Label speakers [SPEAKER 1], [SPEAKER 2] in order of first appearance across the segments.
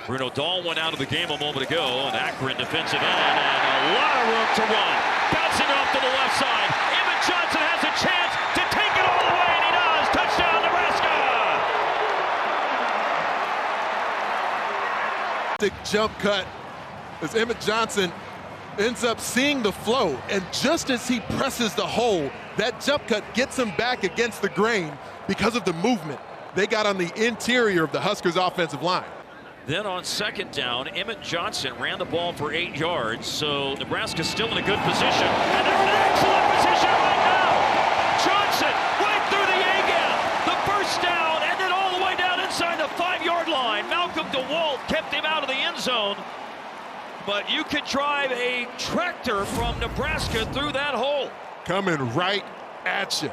[SPEAKER 1] Bruno Dahl went out of the game a moment ago. An Akron defensive end and a lot of room to run. Bouncing off to the left side. Emmett Johnson has a chance to take it all the way, and he does. Touchdown, Nebraska!
[SPEAKER 2] Jump cut as Emmett Johnson ends up seeing the flow, and just as he presses the hole, that jump cut gets him back against the grain because of the movement they got on the interior of the Huskers offensive line.
[SPEAKER 1] Then on second down, Emmett Johnson ran the ball for 8 yards, so Nebraska's still in a good position. And they're in an excellent position right now! Johnson right through the A-gap, the first down, and then all the way down inside the 5-yard line. Malcolm DeWalt kept him out of the end zone, but you could drive a tractor from Nebraska through that hole.
[SPEAKER 2] Coming right at you.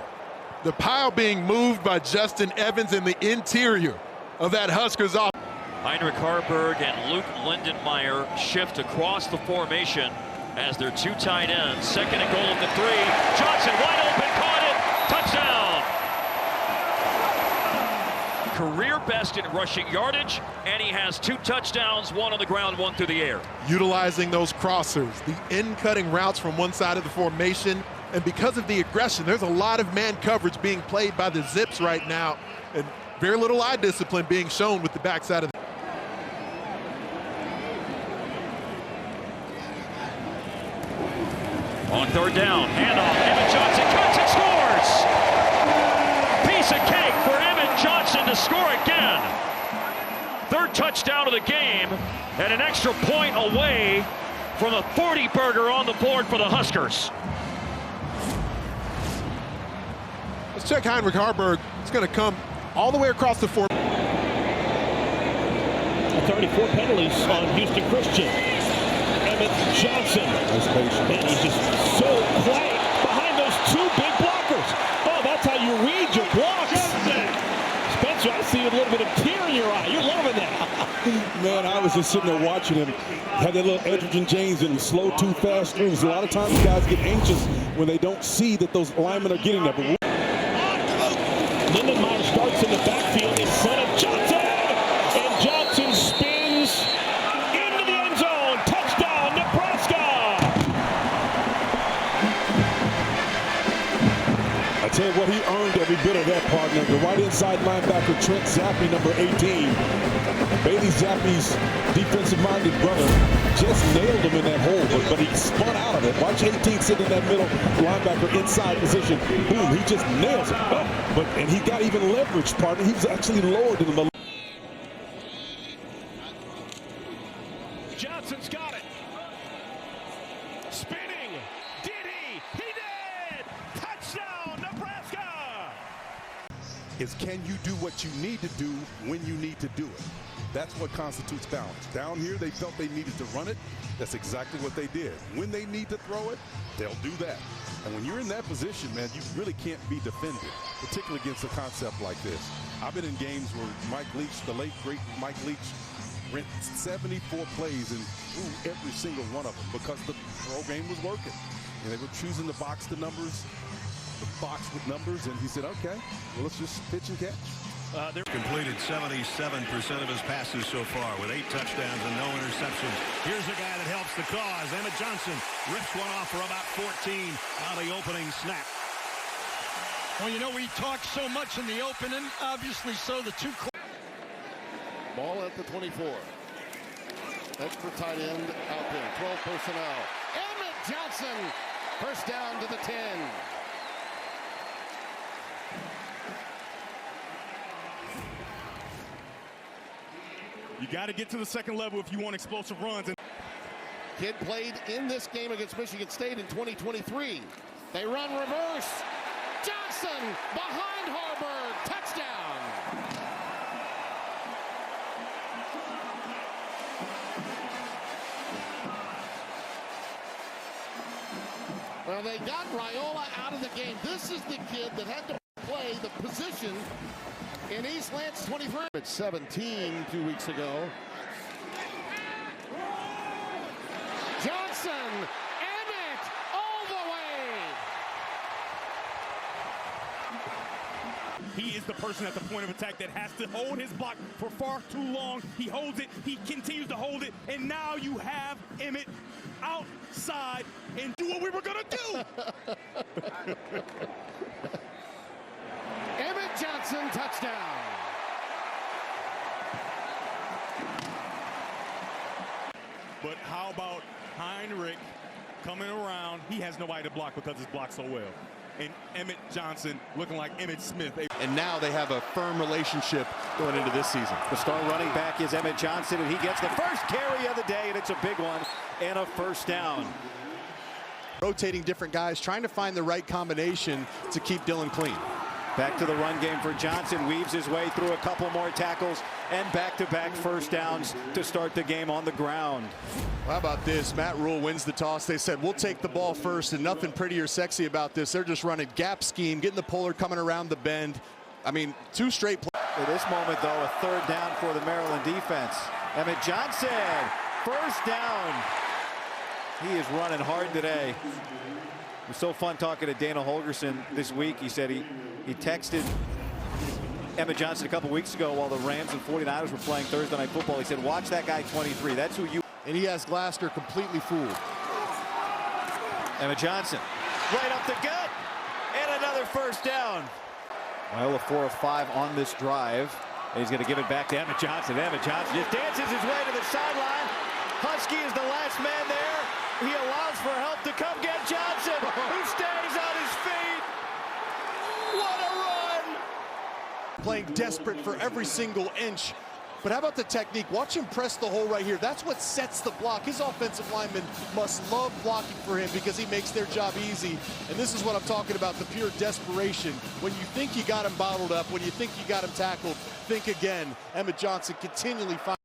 [SPEAKER 2] The pile being moved by Justin Evans in the interior of that Huskers offense.
[SPEAKER 1] Heinrich Harburg and Luke Lindenmeyer shift across the formation as their 2 tight ends. Second and goal at the 3. Johnson wide open, caught it. Touchdown. Career best in rushing yardage, and he has 2 touchdowns, 1 on the ground, 1 through the air.
[SPEAKER 2] Utilizing those crossers, the in-cutting routes from one side of the formation, and because of the aggression, there's a lot of man coverage being played by the Zips right now, and very little eye discipline being shown with the backside of the
[SPEAKER 1] On third down, handoff, Emmett Johnson cuts and scores! Piece of cake for Emmett Johnson to score again. 3rd touchdown of the game, and an extra point away from a 40-burger on the board for the Huskers.
[SPEAKER 2] Let's check Heinrich Harburg. It's going to come all the way across the formation.
[SPEAKER 3] 34 penalties on Houston Christian. Emmett Johnson. And he's just so quiet behind those 2 big blockers. Oh, that's how you read your blocks. Spencer, I see a little bit of tear in your eye. You're loving that.
[SPEAKER 4] Man, I was just sitting there watching him. Had that little Edgerton James and slow 2 fast moves. A lot of times guys get anxious when they don't see that those linemen are getting there. But
[SPEAKER 3] Lindenmeyer starts in the backfield in front of Johnson, and Johnson spins into the end zone. Touchdown, Nebraska!
[SPEAKER 4] I tell you what, he earned every bit of that, partner. The right inside linebacker, Trent Zappi, number 18. Bailey Zappi's defensive-minded brother just nailed him in that hole, but he spun out of it. Watch 18 sit in that middle linebacker inside position. Boom, he just nails it. And he got even leverage, partner. He was actually lower than the.
[SPEAKER 3] Johnson's got it. Spinning. Did he? He did! Touchdown, Nebraska!
[SPEAKER 4] Is can you do what you need to do when you need to do it? That's what constitutes balance. Down here, they felt they needed to run it. That's exactly what they did. When they need to throw it, they'll do that. And when you're in that position, man, you really can't be defended, particularly against a concept like this. I've been in games where Mike Leach, the late, great Mike Leach, ran 74 plays and threw every single one of them because the program was working. And they were choosing to box the numbers, the box with numbers, and he said, okay, well, let's just pitch and catch.
[SPEAKER 5] They're completed 77% of his passes so far with 8 touchdowns and no interceptions. Here's a guy that helps the cause. Emmett Johnson rips one off for about 14 on the opening snap.
[SPEAKER 6] Well, you know, we talked so much in the opening, obviously so the 2.
[SPEAKER 7] Ball at the 24. Extra tight end out there. 12 personnel. Emmett Johnson, first down to the 10.
[SPEAKER 8] You got to get to the second level if you want explosive runs.
[SPEAKER 7] Kid played in this game against Michigan State in 2023. They run reverse. Johnson behind Harburg. Touchdown. Well, they got Raiola out of the game. This is the kid that had to play the position in East Lance 23. It's 17 2 weeks ago. Johnson, Emmett, all the way.
[SPEAKER 8] He is the person at the point of attack that has to hold his block for far too long. He holds it, he continues to hold it, and now you have Emmett outside and do what we were gonna do.
[SPEAKER 7] Emmett Johnson, touchdown.
[SPEAKER 8] But how about Heinrich coming around? He has nobody to block because he's blocked so well. And Emmett Johnson looking like Emmitt Smith.
[SPEAKER 9] And now they have a firm relationship going into this season.
[SPEAKER 10] The star running back is Emmett Johnson, and he gets the first carry of the day, and it's a big one and a first down.
[SPEAKER 9] Rotating different guys, trying to find the right combination to keep Dylan clean.
[SPEAKER 10] Back to the run game for Johnson, weaves his way through a couple more tackles, and back-to-back first downs to start the game on the ground.
[SPEAKER 9] Well, how about this? Matt Rule wins the toss. They said, we'll take the ball first, and nothing pretty or sexy about this. They're just running gap scheme, getting the puller coming around the bend. I mean, two straight plays.
[SPEAKER 10] At this moment, though, a third down for the Maryland defense. Emmett Johnson, first down. He is running hard today. It was so fun talking to Dana Holgorsen this week. He said he texted Emmett Johnson a couple weeks ago while the Rams and 49ers were playing Thursday Night Football. He said, watch that guy 23. That's who you...
[SPEAKER 9] And he has Glasgow completely fooled.
[SPEAKER 10] Emmett Johnson, right up the gut, and another first down. Well, a 4 of 5 on this drive. And he's going to give it back to Emmett Johnson. Emmett Johnson just dances his way to the sideline. Husky is the last man there. He allows for help to come get Johnson, who stays on his feet. What a run!
[SPEAKER 9] Playing desperate for every single inch. But how about the technique? Watch him press the hole right here. That's what sets the block. His offensive linemen must love blocking for him because he makes their job easy. And this is what I'm talking about, the pure desperation. When you think you got him bottled up, when you think you got him tackled, think again. Emmett Johnson continually finds